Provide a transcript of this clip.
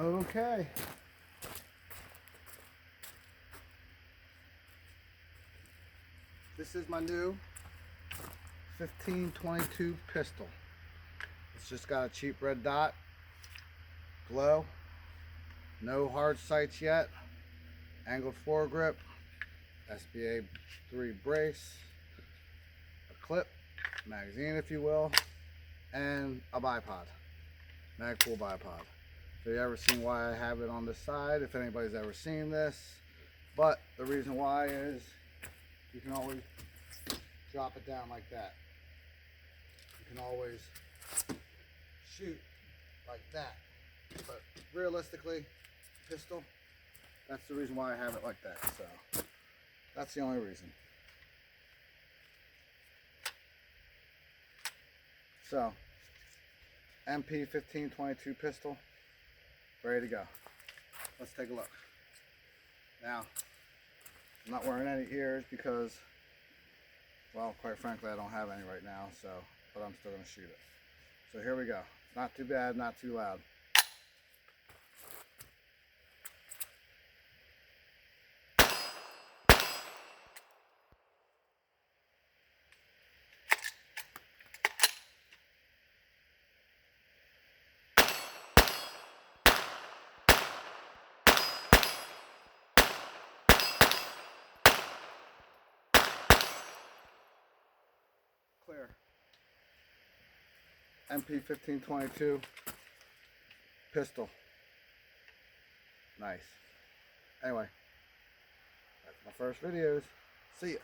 Okay. This is my new 1522 pistol. It's just got a cheap red dot, glow, no hard sights yet, angled foregrip, SBA 3 brace, a clip, magazine if you will, and a bipod, Magpul bipod. So you ever seen why I have it on this side, if anybody's ever seen this. But the reason why is you can always drop it down like that. You can always shoot like that. But realistically, pistol, that's the reason why I have it like that. So that's the only reason. So MP 1522 pistol, ready to go. Let's take a look. Now, I'm not wearing any ears because, well, quite frankly, I don't have any right now, so, but I'm still going to shoot it. So here we go. Not too bad, not too loud. Clear. MP 1522 pistol. Nice. Anyway, that's my first videos. See ya.